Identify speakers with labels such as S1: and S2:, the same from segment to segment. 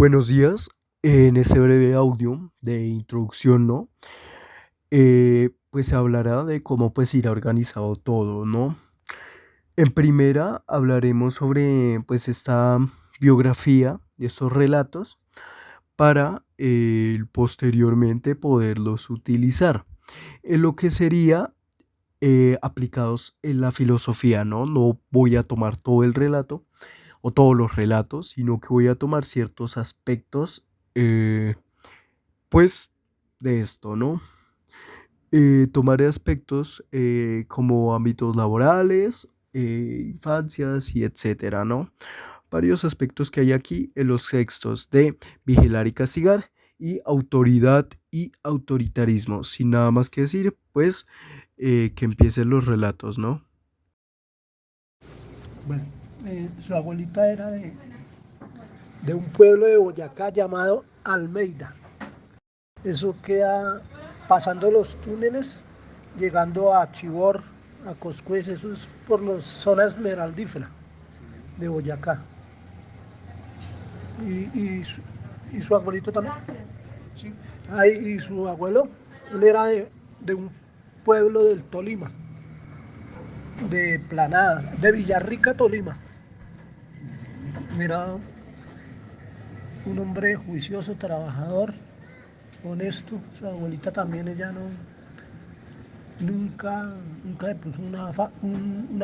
S1: Buenos días. En este breve audio de introducción, ¿no? Pues se hablará de cómo pues irá organizado todo, ¿no? En primera hablaremos sobre pues esta biografía de estos relatos para posteriormente poderlos utilizar en lo que sería aplicados en la filosofía, ¿no? No voy a tomar todo el relato o todos los relatos, sino que voy a tomar ciertos aspectos eh, pues de esto, ¿no? Tomaré aspectos como ámbitos laborales, infancias y etcétera, ¿no? Varios aspectos que hay aquí en los textos de vigilar y castigar y autoridad y autoritarismo. Sin nada más que decir, pues que empiecen los relatos, ¿no?
S2: Bueno, su abuelita era de un pueblo de Boyacá llamado Almeida. Eso queda pasando los túneles, llegando a Chivor, a Coscuez, eso es por la zona esmeraldífera de Boyacá. Y, y, su, y su abuelito también. Sí. Y su abuelo, él era de un pueblo del Tolima, de Planada, de Villarrica, Tolima. Era un hombre juicioso, trabajador, honesto. Su abuelita también, ella no, nunca le puso una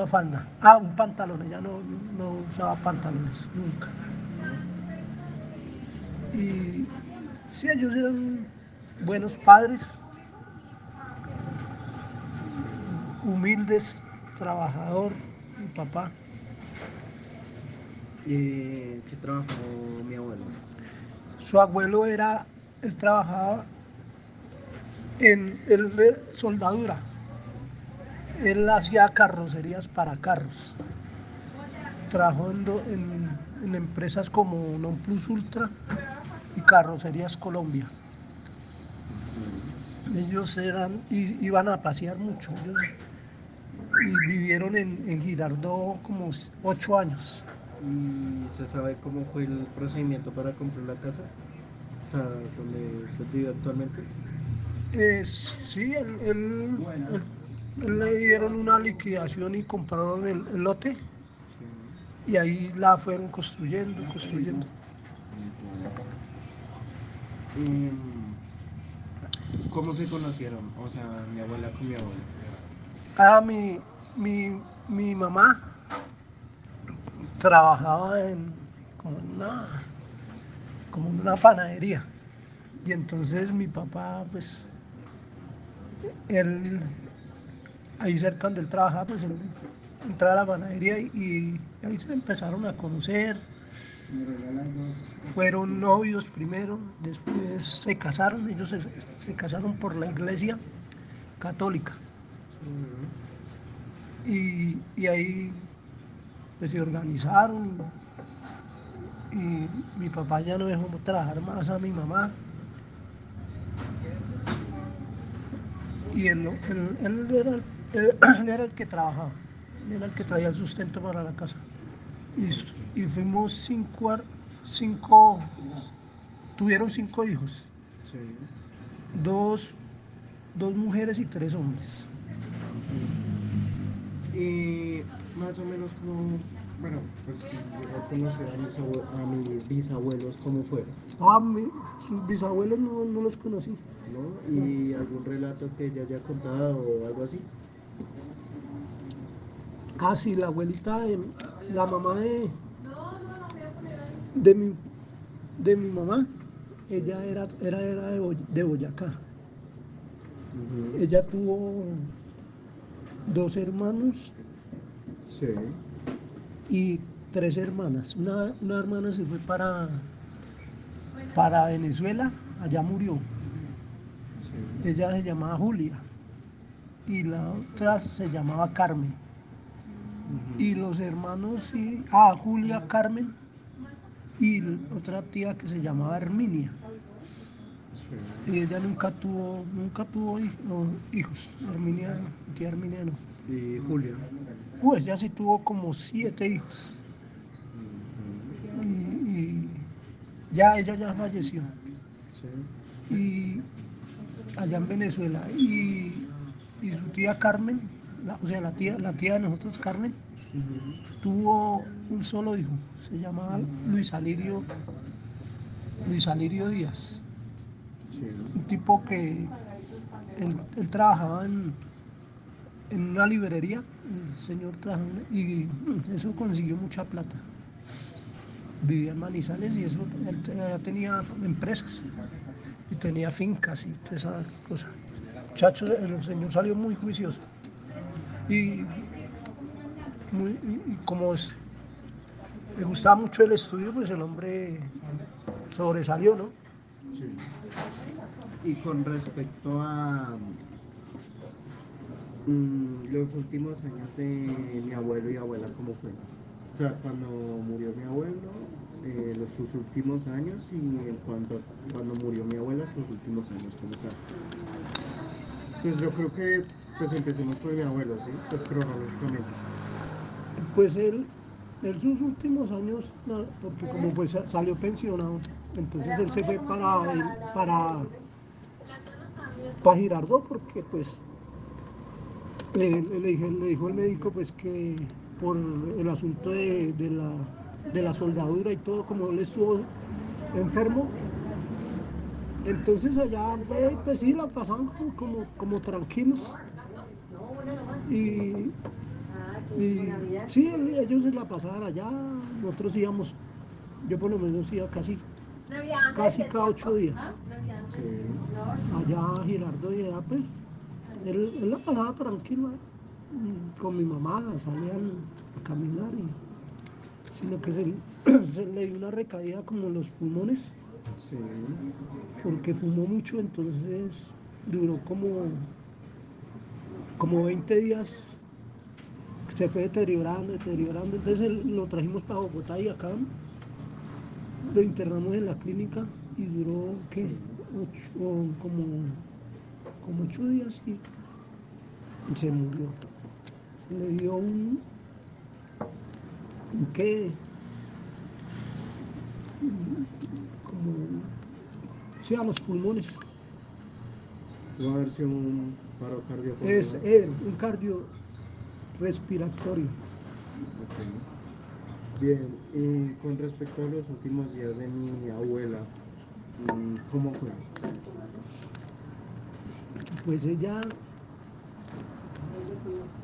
S2: falda. Un pantalón, ella no usaba pantalones, nunca. Y sí, ellos eran buenos padres, humildes, trabajador, mi papá.
S3: ¿Qué trabajó mi abuelo?
S2: Su abuelo él trabajaba en soldadura. Él hacía carrocerías para carros. Trabajó en empresas como Non Plus Ultra y Carrocerías Colombia. Ellos iban a pasear mucho. Y vivieron en Girardot como 8 años.
S3: ¿Y se sabe cómo fue el procedimiento para comprar la casa? O sea, donde se vive actualmente.
S2: Sí, él le dieron una liquidación y compraron el lote y ahí la fueron construyendo.
S3: ¿Cómo se conocieron? O sea, mi abuela con mi abuelo.
S2: Ah, mi mamá trabajaba como como en una panadería y entonces mi papá, pues, él, ahí cerca donde él trabajaba, pues él entraba a la panadería y ahí se empezaron a conocer. Fueron novios primero, después se casaron, ellos se casaron por la iglesia católica. Y ahí pues se organizaron y mi papá ya no dejó trabajar más a mi mamá. Y él era el que trabajaba, él era el que traía el sustento para la casa. Y fuimos cinco, tuvieron 5 hijos,
S3: Sí.
S2: dos, dos mujeres y 3 hombres.
S3: Y más o menos como, bueno, pues si llegó a conocer a mis bisabuelos, ¿cómo fueron?
S2: Sus bisabuelos no los conocí.
S3: ¿No? ¿Y algún relato que ella haya contado o algo así?
S2: Sí, la abuelita, la mamá de mi, de mi mamá, ella era de Boyacá. Ella tuvo 2 hermanos
S3: Sí.
S2: y 3 hermanas. Una hermana se fue para Venezuela, allá murió.
S3: Sí.
S2: Ella se llamaba Julia y la otra se llamaba Carmen. Y los hermanos, Julia, Carmen y otra tía que se llamaba Herminia.
S3: Sí.
S2: Y ella nunca tuvo hijos. Tía Herminia no.
S3: ¿Y Julia?
S2: Ella sí tuvo como 7 hijos. Y Ya ella ya falleció.
S3: Sí.
S2: Y allá en Venezuela. Y su tía Carmen, o sea, la tía de nosotros, Carmen,
S3: Ujú.
S2: tuvo un solo hijo. Se llamaba Luis Alirio Díaz.
S3: Sí.
S2: Un tipo que él trabajaba en una librería. El señor trabajaba y eso consiguió mucha plata. Vivía en Manizales y eso, él ya tenía empresas y tenía fincas y toda esa cosa. Muchacho, el señor salió muy juicioso y, y como le gustaba mucho el estudio, pues el hombre sobresalió, ¿no?
S3: Sí. Y con respecto a los últimos años de mi abuelo y abuela, ¿cómo fue? O sea, cuando murió mi abuelo, sus últimos años y cuando murió mi abuela, sus últimos años como tal. Pues yo creo que pues empecemos por mi abuelo, ¿sí? Pues cronológicamente.
S2: Pues él sus últimos años, porque como pues salió pensionado, entonces él se fue para Girardot, porque pues le dijo el médico pues que por el asunto de la soldadura y todo, como él estuvo enfermo, entonces allá pues sí la pasaban como tranquilos. Y, y sí, ellos se la pasaban allá, nosotros íbamos, yo por lo menos iba casi cada 8 días
S3: Sí,
S2: allá a Girardot y allá pues él la pasaba tranquilo, con mi mamá salían a caminar, sino que se le dio una recaída como en los pulmones,
S3: sí,
S2: porque fumó mucho, entonces duró como 20 días, se fue deteriorando, deteriorando, entonces lo trajimos para Bogotá y acá lo internamos en la clínica y duró, ¿qué?
S3: sí.
S2: Como 8 días y se murió. Le dio ¿qué? Como, sí, a los pulmones.
S3: Pudo haber sido un paro
S2: Es
S3: cardiopulmonar.
S2: un cardio respiratorio.
S3: Ok. Bien, y con respecto a los últimos días de mi abuela, ¿cómo fue?
S2: Pues ella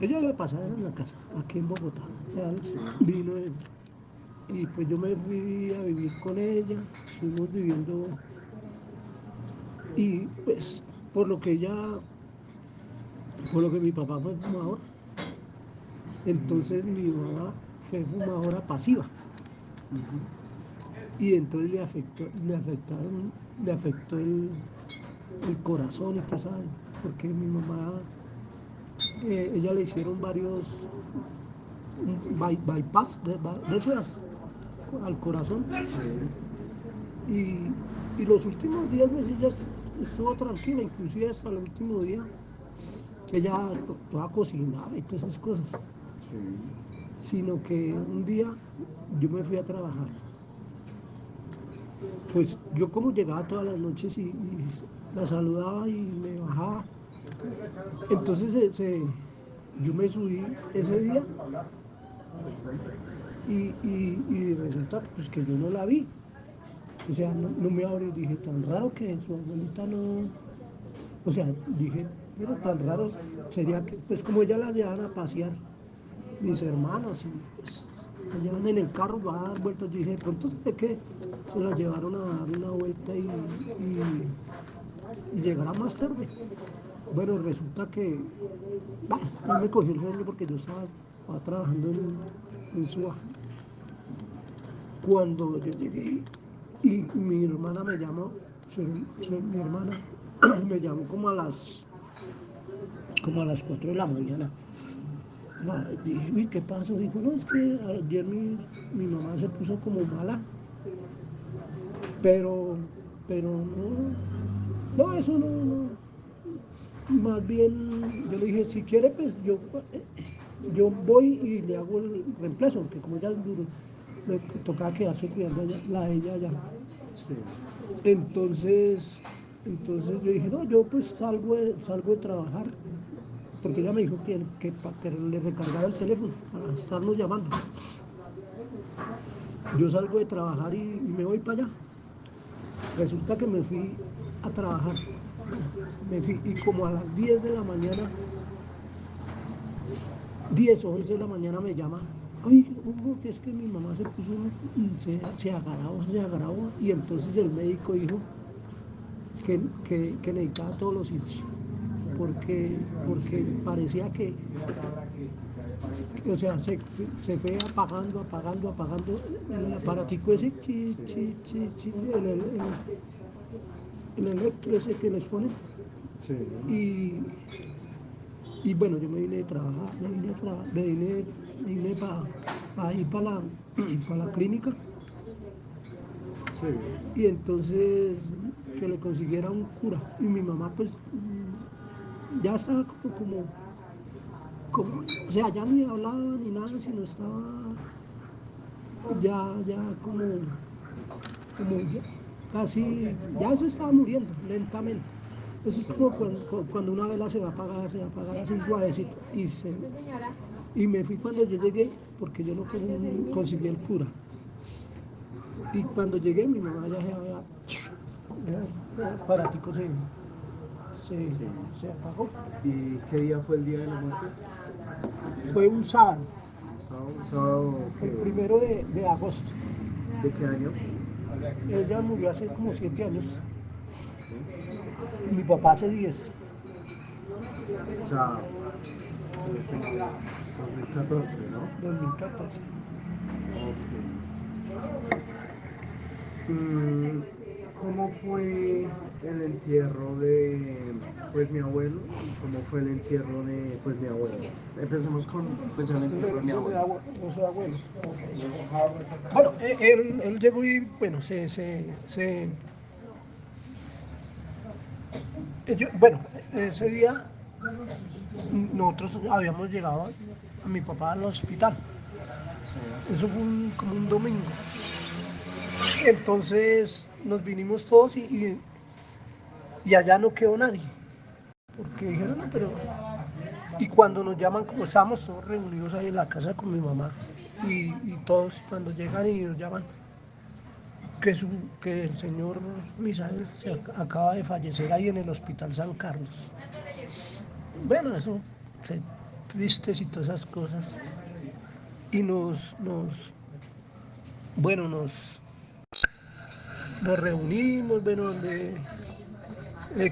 S2: la pasaba en la casa, aquí en Bogotá. Ella
S3: Sí,
S2: vino y pues yo me fui a vivir con ella, fuimos viviendo y pues por lo que ella, por lo que mi papá fue fumador, entonces mi mamá fue fumadora pasiva
S3: ujú,
S2: y entonces le afectó el corazón y tú sabes, porque mi mamá, ella le hicieron varios bypass de esos al corazón
S3: sí,
S2: y los últimos días pues ella estuvo tranquila, inclusive hasta el último día ella toda cocinaba y todas esas cosas,
S3: sí,
S2: sino que un día yo me fui a trabajar, pues yo como llegaba todas las noches y la saludaba y me bajaba, entonces yo me subí ese día y resulta pues, que yo no la vi. O sea, no me abrió, dije, tan raro que su abuelita no, o sea, dije, pero tan raro sería que, pues como ella la llevan a pasear, mis hermanas, y pues la llevan en el carro, va a dar vueltas, yo dije, de pronto se ve que se la llevaron a dar una vuelta y llegará más tarde. Bueno, resulta que, bah, no me cogió el sueño porque yo estaba trabajando en SUA. Cuando yo llegué y mi hermana me llamó, mi hermana me llamó como a las 4 de la mañana. Dije, uy, ¿qué pasó? Dijo, no, es que ayer mi mamá se puso como mala, pero, pero no, eso no. Más bien, yo le dije, si quiere, pues yo voy y le hago el reemplazo, porque como ella es duro, le tocaba quedarse cuidando a ella allá.
S3: Sí,
S2: Entonces yo dije, no, yo pues salgo de trabajar, porque ella me dijo que le recargara el teléfono para estarnos llamando. Yo salgo de trabajar y me voy para allá. Resulta que me fui a trabajar. Y como a las 10 de la mañana, 10 o 11 de la mañana me llama. Oye, Hugo, que es que mi mamá se agravó, y entonces el médico dijo que necesitaba todos los hijos, porque parecía o sea, se fue apagando el aparatico ese, el electro ese que les ponen.
S3: sí,
S2: Y, y bueno, yo me vine de trabajar, me vine para ir para la clínica,
S3: sí,
S2: y entonces que le consiguiera un cura. Y mi mamá pues ya estaba o sea, ya ni hablaba ni nada, sino estaba ya como casi, ya se estaba muriendo lentamente. Eso es como cuando una vela se va a apagar así suavecito. Y me fui cuando yo llegué, porque yo no conseguí el cura. Y cuando llegué, mi mamá ya el aparatico se,
S3: sí.
S2: se apagó.
S3: ¿Y qué día fue el día de la muerte?
S2: Fue un sábado,
S3: Un sábado
S2: el
S3: que,
S2: 1 de agosto.
S3: ¿de qué año?
S2: Ella murió hace como 7 años.
S3: Sí.
S2: Y mi papá hace 10.
S3: O sea, desde 2014, ¿no?
S2: 2014.
S3: Ok. Mm, ¿Cómo fue el entierro de pues mi abuelo y cómo fue el entierro de pues mi abuelo? Empecemos con pues el entierro de mi abuelo.
S2: De su abuelo. Bueno, él llegó y bueno, bueno, ese día nosotros habíamos llegado a mi papá al hospital.
S3: Sí,
S2: Eso fue como un domingo. Entonces nos vinimos todos y allá no quedó nadie. Porque dijeron, no, pero... Y cuando nos llaman, como estábamos todos reunidos ahí en la casa con mi mamá, y todos cuando llegan y nos llaman, que, que el señor Misael acaba de fallecer ahí en el Hospital San Carlos. Bueno, eso, tristes y todas esas cosas. Y bueno, nos reunimos, bueno,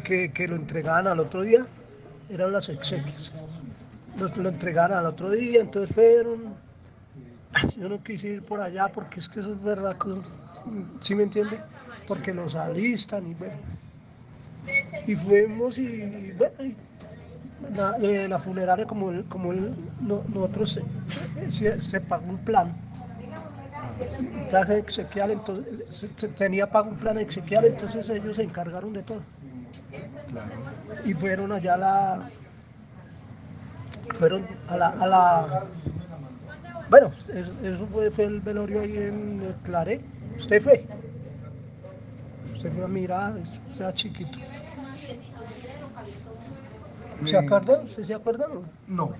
S2: que lo entregaban al otro día, eran las exequias. Nos lo entregaron al otro día, entonces fueron. Yo no quise ir por allá porque es que eso es verdad, ¿sí me entiende? Porque los alistan y bueno. Y fuimos y bueno, la funeraria nosotros se pagó un plan. Traje exequial, entonces tenía pago un plan exequial, entonces ellos se encargaron de todo.
S3: claro.
S2: Y fueron allá fueron bueno, eso fue el velorio ahí en el Claré. Usted fue a mirar, eso sea chiquito. ¿Se
S3: Me-
S2: acuerda? ¿Usted se acuerda? No?
S3: no,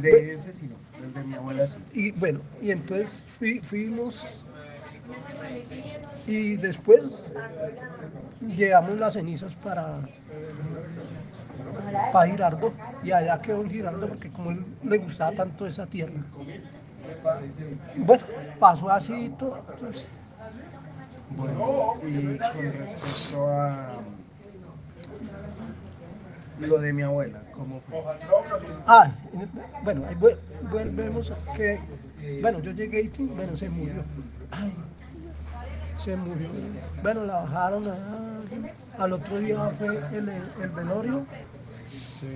S2: Ve-
S3: de ese sí no, desde mi abuela sí.
S2: Y bueno, y entonces fuimos y después llevamos las cenizas para Girardot, y allá quedó en Girardot porque como él le gustaba tanto esa tierra. Bueno, pasó así y todo. Entonces,
S3: Bueno, y con respecto a lo de mi abuela, ¿cómo fue?
S2: ah, bueno, ahí volvemos que, bueno, yo llegué y bueno, se murió. Ay, se murió. Bueno, la bajaron allá. Al otro día fue el velorio.
S3: Sí,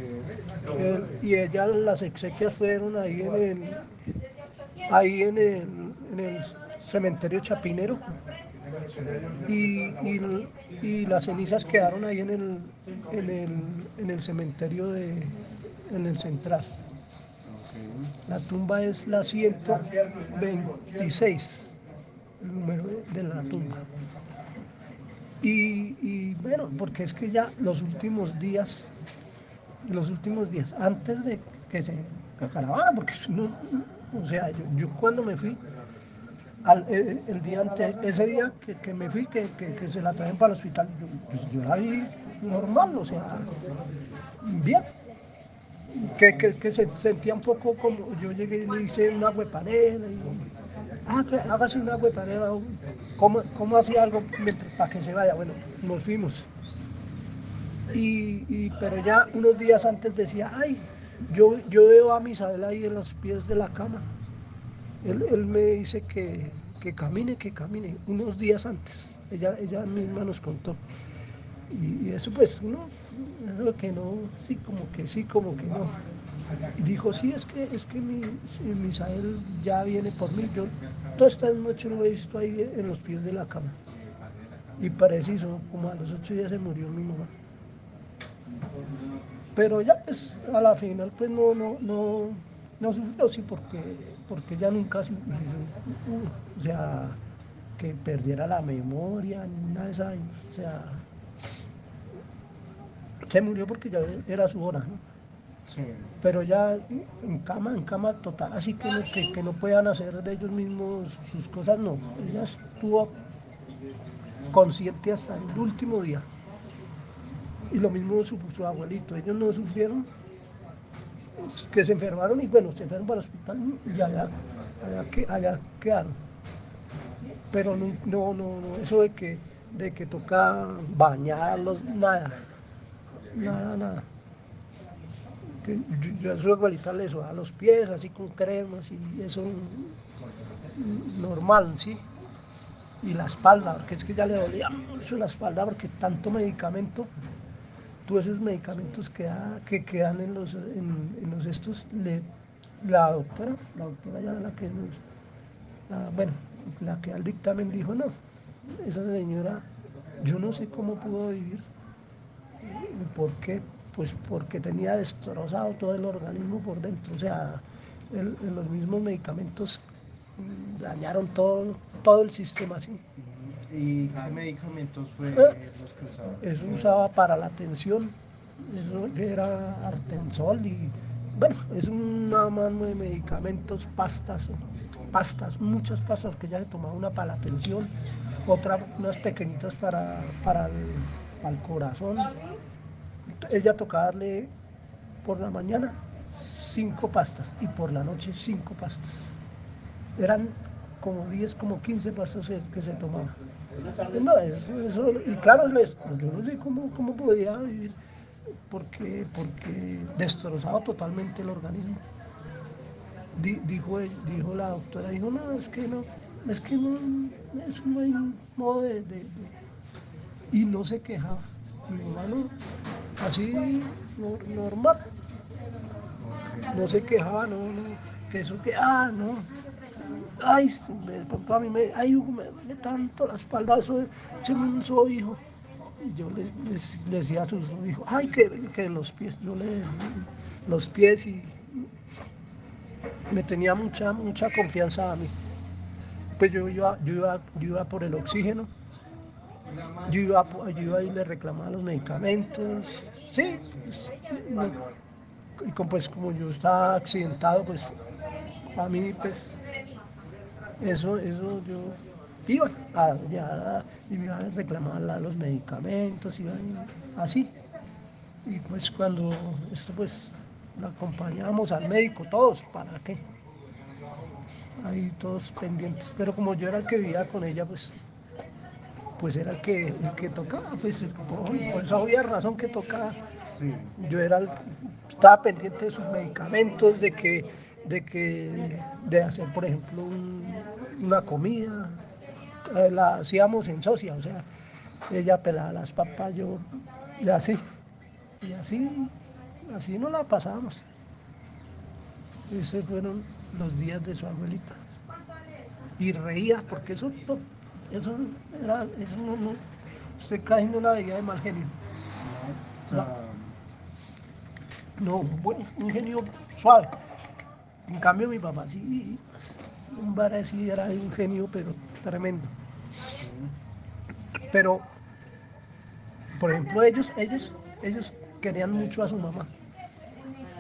S2: Y ella, las exequias fueron ahí en el cementerio Chapinero,
S3: sí,
S2: y las cenizas quedaron ahí en el cementerio en el central.
S3: ok,
S2: La tumba es la 126. el número de la tumba. Y bueno, porque es que ya los últimos días, antes de que se acabara, porque no, o sea, yo cuando me fui, el día antes, ese día que me fui, que se la traen para el hospital, yo la vi normal, o sea, bien, que se sentía un poco como, yo llegué y le hice una huepanera, y, hágase una huepanera, ¿cómo hacía algo para que se vaya? Bueno, nos fuimos. Pero ya unos días antes decía, ay, yo veo a Misael ahí en los pies de la cama. Él me dice que camine, unos días antes. Ella misma nos contó. Y eso pues, uno, eso que no, sí, como que no. Y dijo, sí, es que Misael ya viene por mí. Yo toda esta noche lo he visto ahí en los pies de la cama. Y preciso, como a los 8 días se murió mi mamá. Pero ya pues a la final pues no sufrió, sí, porque ya nunca, o sea, que perdiera la memoria, ni nada de eso, o sea, se murió porque ya era su hora, ¿no?
S3: Sí.
S2: Pero ya en cama total, así que no puedan hacer de ellos mismos sus cosas, no, ella estuvo consciente hasta el último día. Y lo mismo su abuelito, ellos no sufrieron, que se enfermaron y bueno, se fueron para el hospital y allá quedaron. Pero no, eso de que toca bañarlos, nada. Que yo a su abuelita le a los pies así con cremas y eso normal, ¿sí? Y la espalda, porque es que ya le dolía mucho la espalda porque tanto medicamento, todos esos medicamentos que quedan en los estos, la doctora ya la que bueno, la que al dictamen dijo, no, esa señora, yo no sé cómo pudo vivir. ¿Por qué? Pues porque tenía destrozado todo el organismo por dentro, o sea, los mismos medicamentos dañaron todo el sistema así.
S3: ¿Y qué medicamentos fue los que usaba?
S2: Eso usaba para la tensión, eso era Artensol y bueno, es una mano de medicamentos, muchas pastas que ya se tomaba, una para la tensión, unas pequeñitas para el corazón. Ella tocaba darle por la mañana 5 pastas y por la noche 5 pastas. Eran como 10, como 15 pastas que se tomaban. No, y claro, yo no sé cómo podía vivir, porque destrozado totalmente el organismo. Dijo la doctora, no, eso no hay modo y no se quejaba. Mi mamá no, así normal, no se quejaba, que eso no. Ay, papá, Hugo, me duele tanto la espalda, eso, écheme un hijo. Y yo le decía a sus hijos, ay, que los pies, los pies y me tenía mucha confianza a mí. Pues yo iba por el oxígeno, yo iba y le reclamaba los medicamentos, sí, y pues como yo estaba accidentado, pues a mí pues eso yo iba y me iba a reclamar los medicamentos, así. Y pues cuando esto pues la acompañábamos al médico, todos, ¿para qué? Ahí todos pendientes. Pero como yo era el que vivía con ella, pues era el que tocaba, pues por esa obvia razón que tocaba.
S3: Sí.
S2: Yo estaba pendiente de sus medicamentos, de hacer, por ejemplo, una comida, la hacíamos en socia, o sea, ella pelaba las papas, yo, y así no la pasábamos. Esos fueron los días de su abuelita. Y reía, porque eso usted casi no la veía de mal genio.
S3: O sea,
S2: No, bueno, un genio suave. En cambio mi papá sí, un vara sí era un genio, pero tremendo.
S3: Sí,
S2: Pero, por ejemplo, ellos querían mucho a su mamá.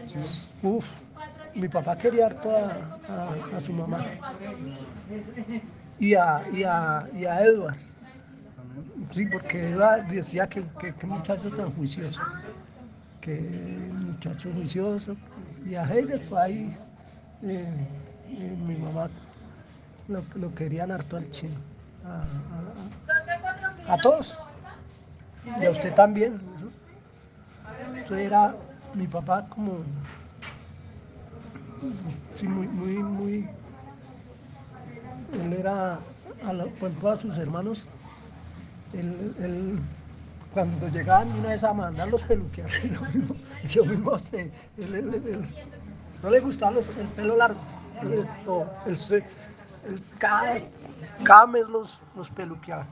S3: sí,
S2: Uf, mi papá quería harto a su mamá y a Edward.
S3: también.
S2: Sí, porque Edward decía que muchacho tan juicioso, que muchacho juicioso. Y a Heider fue ahí, eh, mi mamá lo querían harto al chino. A todos. Y a usted también. Usted era mi papá como, sí, muy. Él era, por ejemplo, a sus hermanos, él cuando llegaban una vez a mandar los peluquear, lo mismo a usted, no le gustaba el pelo largo, cada mes los peluqueaba.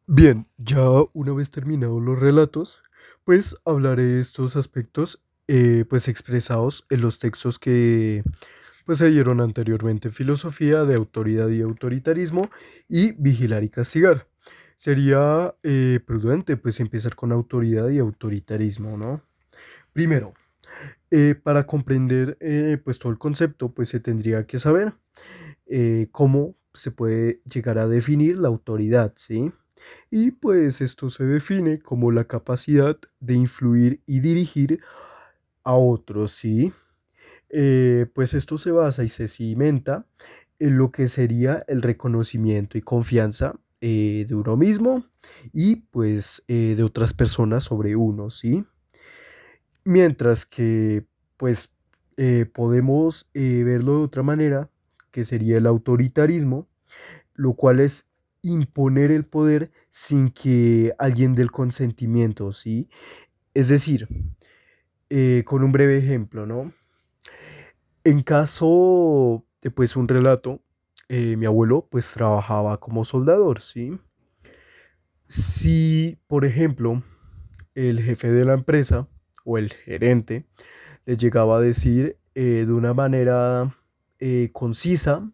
S1: Bien, ya una vez terminados los relatos, pues hablaré de estos aspectos pues expresados en los textos que pues se dieron anteriormente: filosofía de autoridad y autoritarismo y vigilar y castigar. Sería prudente pues empezar con autoridad y autoritarismo, ¿no? Primero, para comprender pues todo el concepto pues se tendría que saber cómo se puede llegar a definir la autoridad, ¿sí? Y pues esto se define como la capacidad de influir y dirigir a otros, ¿sí? Pues esto se basa y se cimenta en lo que sería el reconocimiento y confianza de uno mismo y pues de otras personas sobre uno, ¿sí? Mientras que pues podemos verlo de otra manera, que sería el autoritarismo, lo cual es imponer el poder sin que alguien dé el consentimiento, ¿sí? Es decir, con un breve ejemplo, ¿no? En caso de pues un relato, mi abuelo pues trabajaba como soldador, ¿sí? Si, por ejemplo, el jefe de la empresa o el gerente le llegaba a decir de una manera concisa,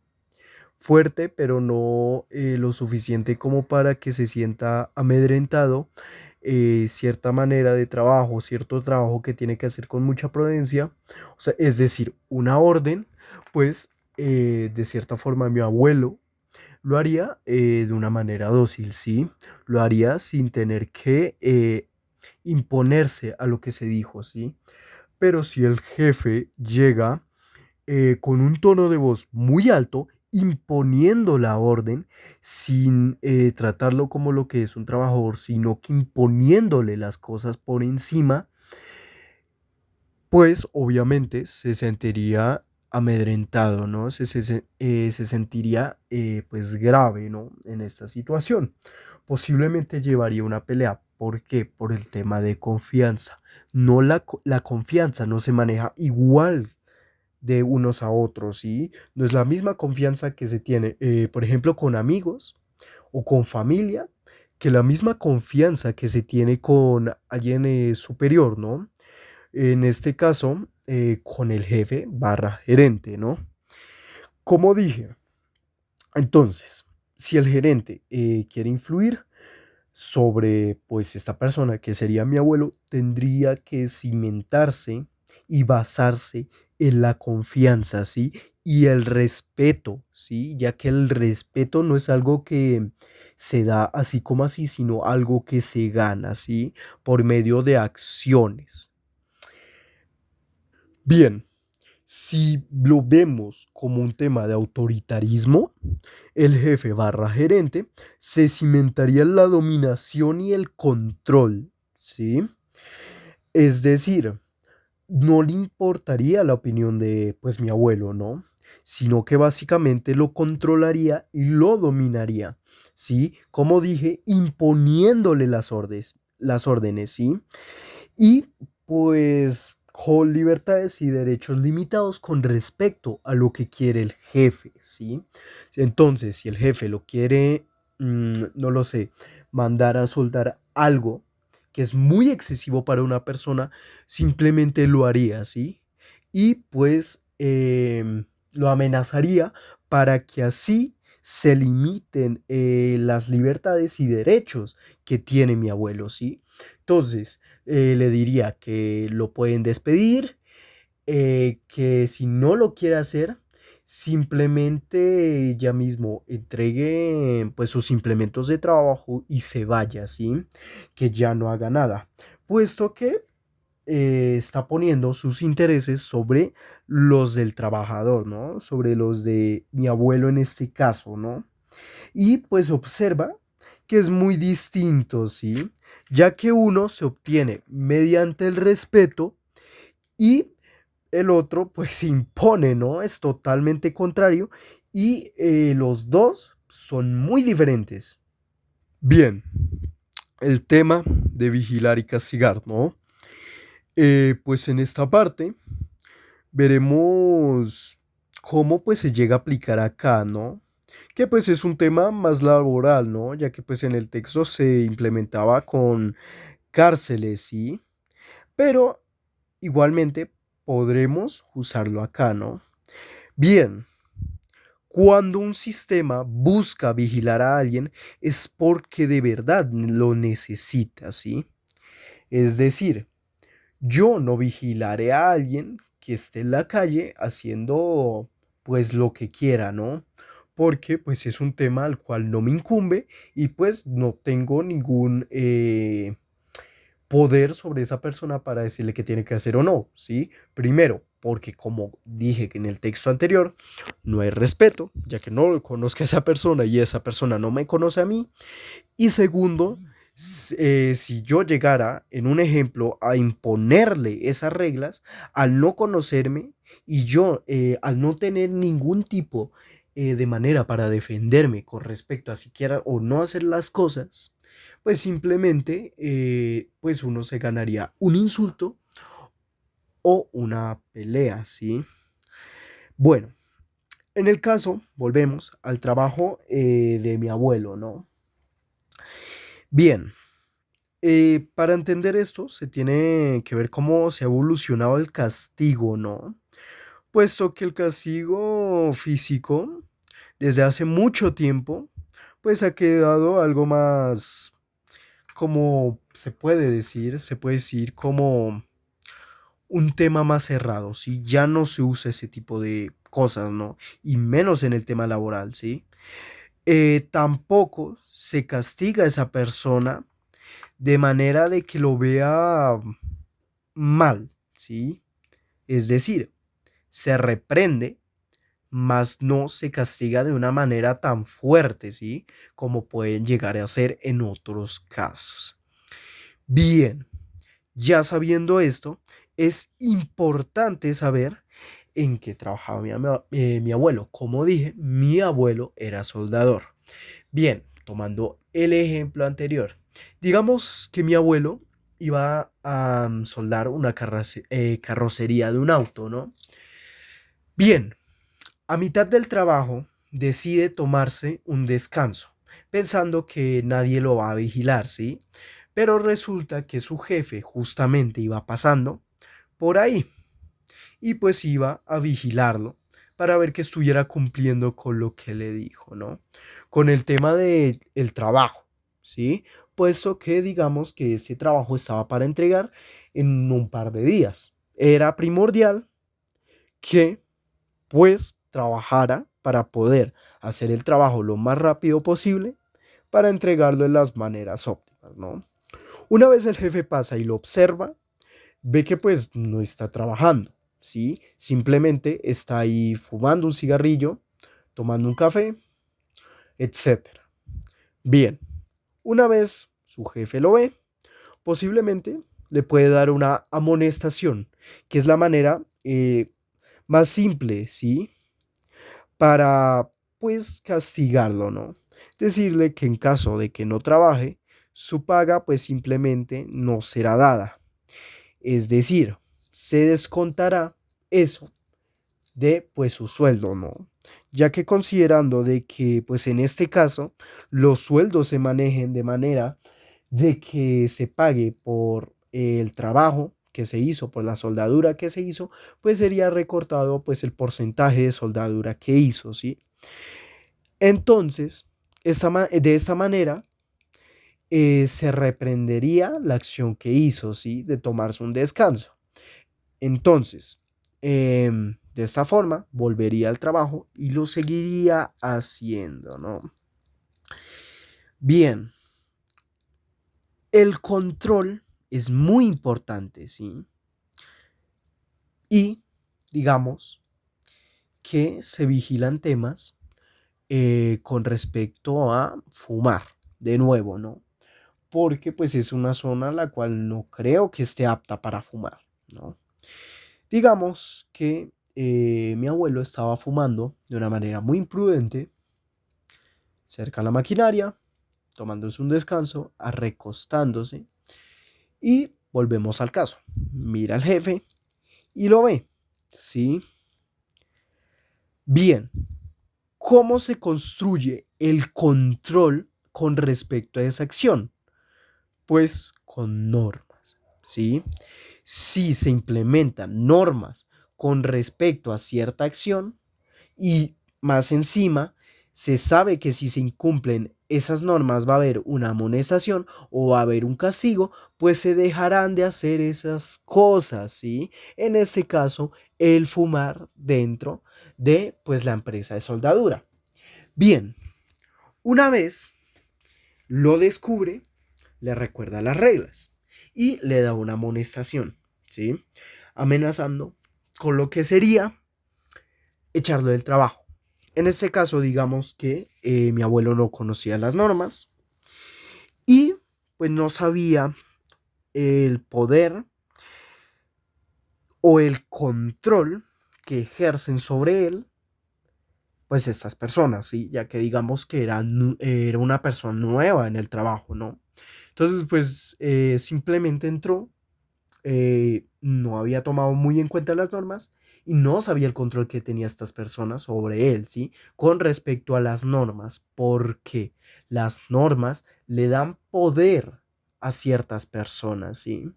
S1: fuerte, pero no lo suficiente como para que se sienta amedrentado, cierta manera de trabajo, cierto trabajo que tiene que hacer con mucha prudencia, o sea, es decir, una orden, pues de cierta forma mi abuelo lo haría de una manera dócil, ¿sí? Lo haría sin tener que imponerse a lo que se dijo, ¿sí? Pero si el jefe llega con un tono de voz muy alto, imponiendo la orden, sin tratarlo como lo que es un trabajador, sino que imponiéndole las cosas por encima, pues obviamente se sentiría amedrentado, ¿no? Se sentiría pues grave, ¿no? En esta situación. Posiblemente llevaría una pelea. ¿Por qué? Por el tema de confianza. No la confianza no se maneja igual de unos a otros, ¿sí? No es la misma confianza que se tiene, por ejemplo, con amigos o con familia, que la misma confianza que se tiene con alguien superior, ¿no? En este caso, con el jefe barra gerente, ¿no? Como dije, entonces, si el gerente quiere influir sobre, pues, esta persona que sería mi abuelo, tendría que cimentarse y basarse en la confianza, ¿sí? Y el respeto, ¿sí? Ya que el respeto no es algo que se da así como así, sino algo que se gana, ¿sí? Por medio de acciones. Bien, si lo vemos como un tema de autoritarismo, el jefe barra gerente se cimentaría en la dominación y el control, ¿sí? Es decir, no le importaría la opinión de, pues, mi abuelo, ¿no? Sino que básicamente lo controlaría y lo dominaría, ¿sí? Como dije, imponiéndole las órdenes, ¿sí? Y pues con libertades y derechos limitados con respecto a lo que quiere el jefe, ¿sí? Entonces, si el jefe lo quiere, no lo sé, mandar a soldar algo que es muy excesivo para una persona, simplemente lo haría, ¿sí? Y pues lo amenazaría para que así se limiten las libertades y derechos que tiene mi abuelo, ¿sí? Entonces, le diría que lo pueden despedir, que si no lo quiere hacer, simplemente ya mismo entregue pues sus implementos de trabajo y se vaya, ¿sí? Que ya no haga nada, puesto que está poniendo sus intereses sobre los del trabajador, ¿no? Sobre los de mi abuelo en este caso, ¿no? Y pues observa que es muy distinto, ¿sí? Ya que uno se obtiene mediante el respeto y el otro pues se impone, ¿no? Es totalmente contrario y los dos son muy diferentes. Bien, el tema de vigilar y castigar, ¿no? Pues en esta parte veremos cómo pues se llega a aplicar acá, ¿no? Que pues es un tema más laboral, ¿no? Ya que pues en el texto se implementaba con cárceles, ¿sí? Pero igualmente podremos usarlo acá, ¿no? Bien, cuando un sistema busca vigilar a alguien es porque de verdad lo necesita, ¿sí? Es decir, yo no vigilaré a alguien que esté en la calle haciendo pues lo que quiera, ¿no? Porque pues es un tema al cual no me incumbe y pues no tengo ningún poder sobre esa persona para decirle qué tiene que hacer o no, ¿sí? Primero, porque como dije que en el texto anterior, no hay respeto, ya que no conozco a esa persona y esa persona no me conoce a mí. Y segundo, si yo llegara, en un ejemplo, a imponerle esas reglas, al no conocerme y yo, al no tener ningún tipo de manera para defenderme con respecto a siquiera o no hacer las cosas, pues simplemente, pues uno se ganaría un insulto o una pelea, ¿sí? Bueno, en el caso, volvemos al trabajo de mi abuelo, ¿no? Bien, para entender esto, se tiene que ver cómo se ha evolucionado el castigo, ¿no? Puesto que el castigo físico, desde hace mucho tiempo, pues ha quedado algo más, como se puede decir como un tema más cerrado, ¿sí? Ya no se usa ese tipo de cosas, ¿no? Y menos en el tema laboral, ¿sí? Tampoco se castiga a esa persona de manera de que lo vea mal, ¿sí? Es decir, se reprende, mas no se castiga de una manera tan fuerte, ¿sí? Como pueden llegar a ser en otros casos. Bien, ya sabiendo esto, es importante saber en qué trabajaba mi abuelo. Como dije, mi abuelo era soldador. Bien, tomando el ejemplo anterior, digamos que mi abuelo iba a soldar una carrocería de un auto, ¿no? Bien, a mitad del trabajo decide tomarse un descanso, pensando que nadie lo va a vigilar, ¿sí? Pero resulta que su jefe justamente iba pasando por ahí y pues iba a vigilarlo para ver que estuviera cumpliendo con lo que le dijo, ¿no? Con el tema del trabajo, ¿sí? Puesto que digamos que este trabajo estaba para entregar en un par de días. Era primordial que pues trabajara para poder hacer el trabajo lo más rápido posible para entregarlo en las maneras óptimas, ¿no? Una vez el jefe pasa y lo observa, ve que pues no está trabajando, ¿sí? Simplemente está ahí fumando un cigarrillo, tomando un café, etcétera. Bien, una vez su jefe lo ve, posiblemente le puede dar una amonestación, que es la manera más simple, ¿sí? Para pues castigarlo, ¿no? Decirle que en caso de que no trabaje, su paga pues simplemente no será dada. Es decir, se descontará eso de pues su sueldo, ¿no? Ya que considerando de que pues en este caso los sueldos se manejen de manera de que se pague por el trabajo que se hizo, por la soldadura que se hizo, pues sería recortado pues el porcentaje de soldadura que hizo, ¿sí? Entonces, de esta manera, se reprendería la acción que hizo, ¿sí? De tomarse un descanso. Entonces, de esta forma, volvería al trabajo y lo seguiría haciendo, ¿no? Bien, el control es muy importante, ¿sí? Y digamos que se vigilan temas con respecto a fumar, de nuevo, ¿no? Porque pues es una zona la cual no creo que esté apta para fumar, ¿no? Digamos que mi abuelo estaba fumando de una manera muy imprudente cerca a la maquinaria, tomándose un descanso, recostándose y volvemos al caso. Mira al jefe y lo ve, ¿sí? Bien, ¿cómo se construye el control con respecto a esa acción? Pues con normas, ¿sí? Si se implementan normas con respecto a cierta acción y más encima se sabe que si se incumplen esas normas va a haber una amonestación o va a haber un castigo, pues se dejarán de hacer esas cosas, ¿sí? En este caso, el fumar dentro de pues la empresa de soldadura. Bien, una vez lo descubre, le recuerda las reglas y le da una amonestación, ¿sí? Amenazando con lo que sería echarlo del trabajo. En este caso, digamos que mi abuelo no conocía las normas y pues no sabía el poder o el control que ejercen sobre él pues estas personas, ¿sí? Ya que digamos que era una persona nueva en el trabajo, ¿no? Entonces, pues simplemente entró, no había tomado muy en cuenta las normas y no sabía el control que tenía estas personas sobre él, ¿sí? Con respecto a las normas, porque las normas le dan poder a ciertas personas, ¿sí?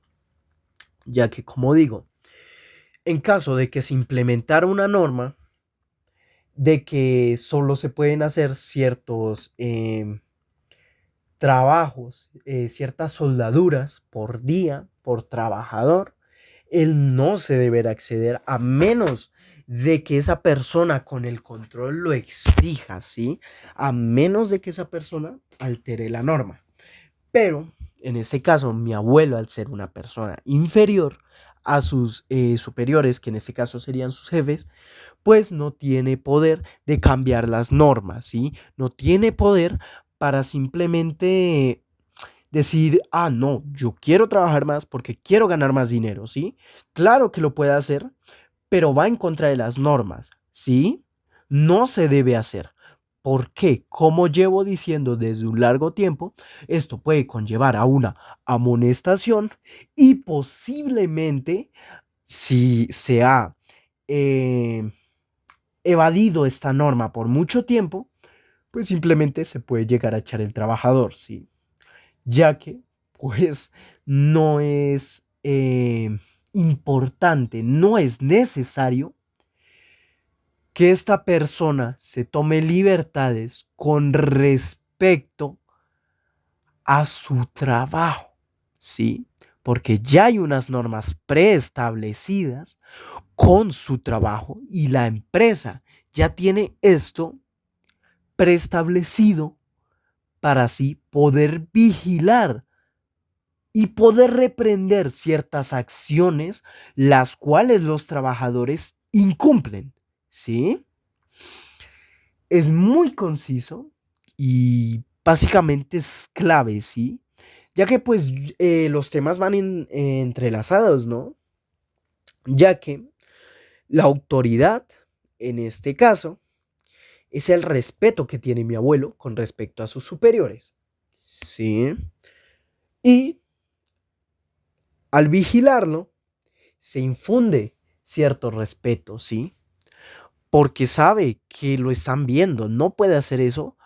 S1: Ya que, como digo, en caso de que se implementara una norma de que solo se pueden hacer ciertos trabajos, ciertas soldaduras por día, por trabajador, él no se deberá acceder a menos de que esa persona con el control lo exija, ¿sí? A menos de que esa persona altere la norma. Pero, en este caso, mi abuelo, al ser una persona inferior a sus superiores, que en este caso serían sus jefes, pues no tiene poder de cambiar las normas, ¿sí? No tiene poder para simplemente decir, ah, no, yo quiero trabajar más porque quiero ganar más dinero, ¿sí? Claro que lo puede hacer, pero va en contra de las normas, ¿sí? No se debe hacer. ¿Por qué? Como llevo diciendo desde un largo tiempo, esto puede conllevar a una amonestación y posiblemente, si se ha eh, evadido esta norma por mucho tiempo, pues simplemente se puede llegar a echar el trabajador, ¿sí? Ya que pues no es importante, no es necesario que esta persona se tome libertades con respecto a su trabajo, ¿sí? Porque ya hay unas normas preestablecidas con su trabajo y la empresa ya tiene esto preestablecido para así poder vigilar y poder reprender ciertas acciones las cuales los trabajadores incumplen, ¿sí? Es muy conciso y básicamente es clave, ¿sí? Ya que pues los temas van entrelazados, ¿no? Ya que la autoridad, en este caso, es el respeto que tiene mi abuelo con respecto a sus superiores, ¿sí? Y al vigilarlo, se infunde cierto respeto, ¿sí? Porque sabe que lo están viendo. No puede hacer eso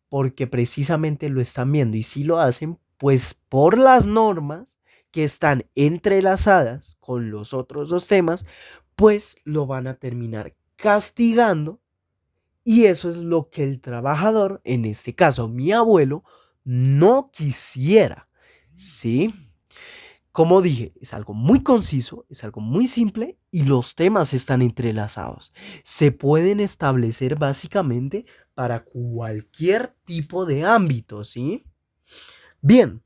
S1: porque precisamente lo están viendo. Y si lo hacen, pues por las normas que están entrelazadas con los otros dos temas, pues lo van a terminar castigando Y eso es lo que el trabajador, en este caso mi abuelo, no quisiera, ¿sí? Como dije, es algo muy conciso, es algo muy simple y los temas están entrelazados. Se pueden establecer básicamente para cualquier tipo de ámbito, ¿sí? Bien,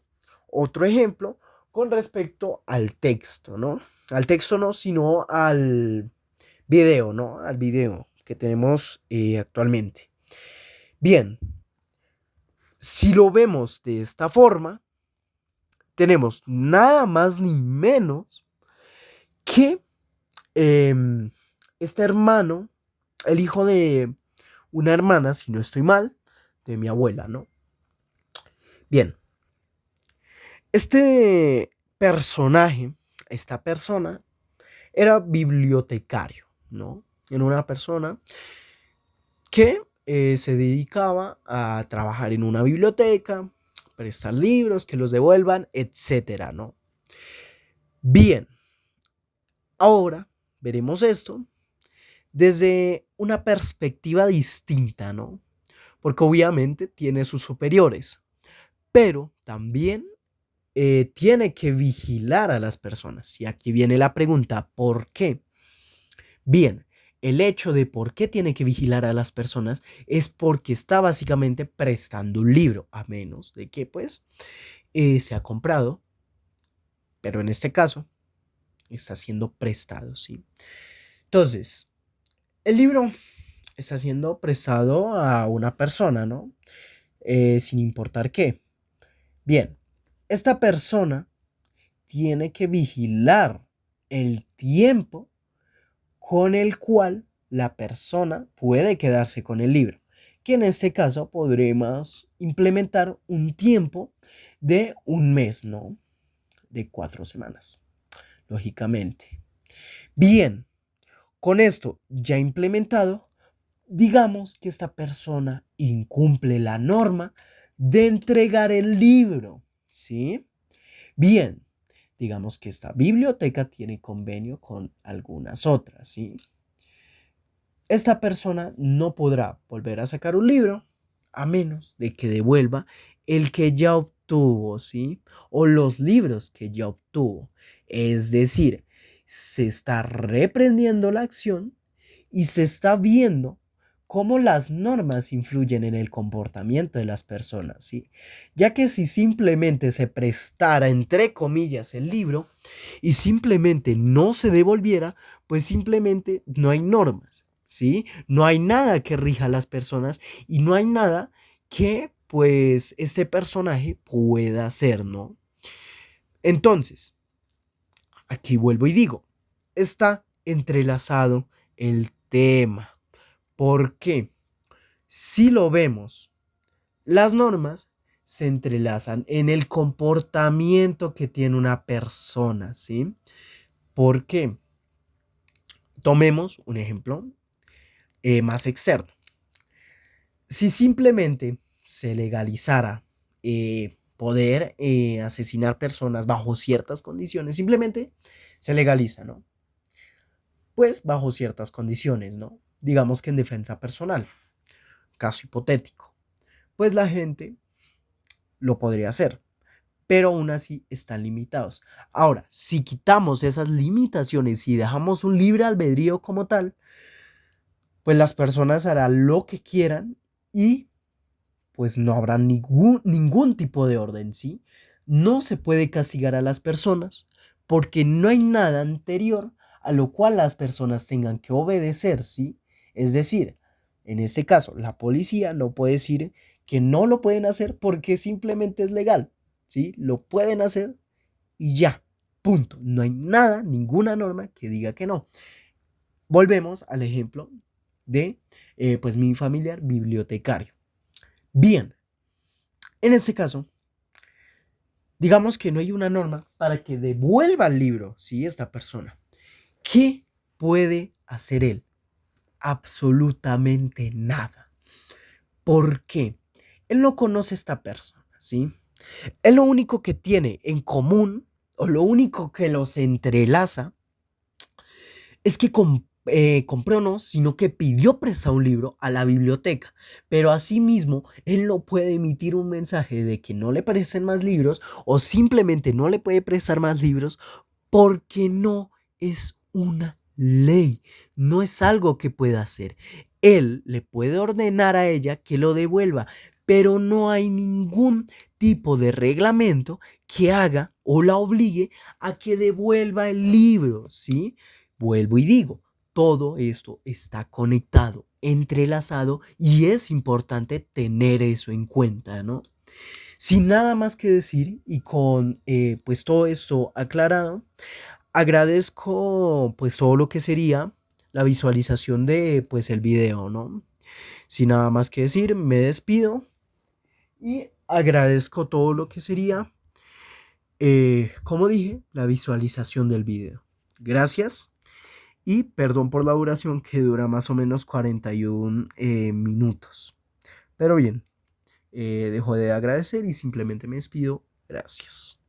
S1: otro ejemplo con respecto al texto, ¿no? Al texto no, sino al video, ¿no? Al video que tenemos actualmente. Bien, si lo vemos de esta forma, tenemos nada más ni menos que eh, este hermano, el hijo de una hermana, si no estoy mal, de mi abuela, ¿no? Bien, este personaje, esta persona, era bibliotecario, ¿no? Era una persona que se dedicaba a trabajar en una biblioteca, prestar libros, que los devuelvan, etcétera, ¿no? Bien, ahora veremos esto desde una perspectiva distinta, ¿no? Porque obviamente tiene sus superiores, pero también tiene que vigilar a las personas. Y aquí viene la pregunta, ¿por qué? Bien, el hecho de por qué tiene que vigilar a las personas es porque está básicamente prestando un libro, a menos de que pues se ha comprado, pero en este caso está siendo prestado, ¿sí? Entonces, el libro está siendo prestado a una persona, ¿no? Sin importar qué. Bien, esta persona tiene que vigilar el tiempo con el cual la persona puede quedarse con el libro, que en este caso podremos implementar un tiempo de un mes, ¿no? De 4 semanas, lógicamente. Bien, con esto ya implementado, digamos que esta persona incumple la norma de entregar el libro, ¿sí? Bien, digamos que esta biblioteca tiene convenio con algunas otras, ¿sí? Esta persona no podrá volver a sacar un libro a menos de que devuelva el que ya obtuvo, ¿sí? O los libros que ya obtuvo. Es decir, se está reprendiendo la acción y se está viendo cómo las normas influyen en el comportamiento de las personas, ¿sí? Ya que si simplemente se prestara, entre comillas, el libro y simplemente no se devolviera, pues simplemente no hay normas, ¿sí? No hay nada que rija a las personas y no hay nada que, pues, este personaje pueda hacer, ¿no? Entonces, aquí vuelvo y digo, está entrelazado el tema. ¿Por qué? Si lo vemos, las normas se entrelazan en el comportamiento que tiene una persona, ¿sí? ¿Por qué? Tomemos un ejemplo más externo. Si simplemente se legalizara poder asesinar personas bajo ciertas condiciones, simplemente se legaliza, ¿no? Pues bajo ciertas condiciones, ¿no? Digamos que en defensa personal, caso hipotético, pues la gente lo podría hacer, pero aún así están limitados. Ahora, si quitamos esas limitaciones y dejamos un libre albedrío como tal, pues las personas harán lo que quieran y pues no habrá ningún tipo de orden, ¿sí? No se puede castigar a las personas porque no hay nada anterior a lo cual las personas tengan que obedecer, ¿sí? Es decir, en este caso, la policía no puede decir que no lo pueden hacer porque simplemente es legal, ¿sí? Lo pueden hacer y ya, punto. No hay nada, ninguna norma que diga que no. Volvemos al ejemplo de, pues, mi familiar bibliotecario. Bien, en este caso, digamos que no hay una norma para que devuelva el libro, ¿sí? Esta persona. ¿Qué puede hacer él? Absolutamente nada. ¿Por qué? Él no conoce a esta persona, ¿sí? Él lo único que tiene en común o lo único que los entrelaza es que compró no, sino que pidió prestado un libro a la biblioteca. Pero asimismo, él no puede emitir un mensaje de que no le presten más libros o simplemente no le puede prestar más libros porque no es una ley, no es algo que pueda hacer. Él le puede ordenar a ella que lo devuelva, pero no hay ningún tipo de reglamento que haga o la obligue a que devuelva el libro, ¿sí? Vuelvo y digo, todo esto está conectado, entrelazado y es importante tener eso en cuenta, ¿no? Sin nada más que decir y con pues todo esto aclarado, agradezco pues todo lo que sería la visualización de pues el video, ¿no? Sin nada más que decir, me despido y agradezco todo lo que sería, como dije, la visualización del video. Gracias y perdón por la duración que dura más o menos 41 minutos. Pero bien, dejo de agradecer y simplemente me despido. Gracias.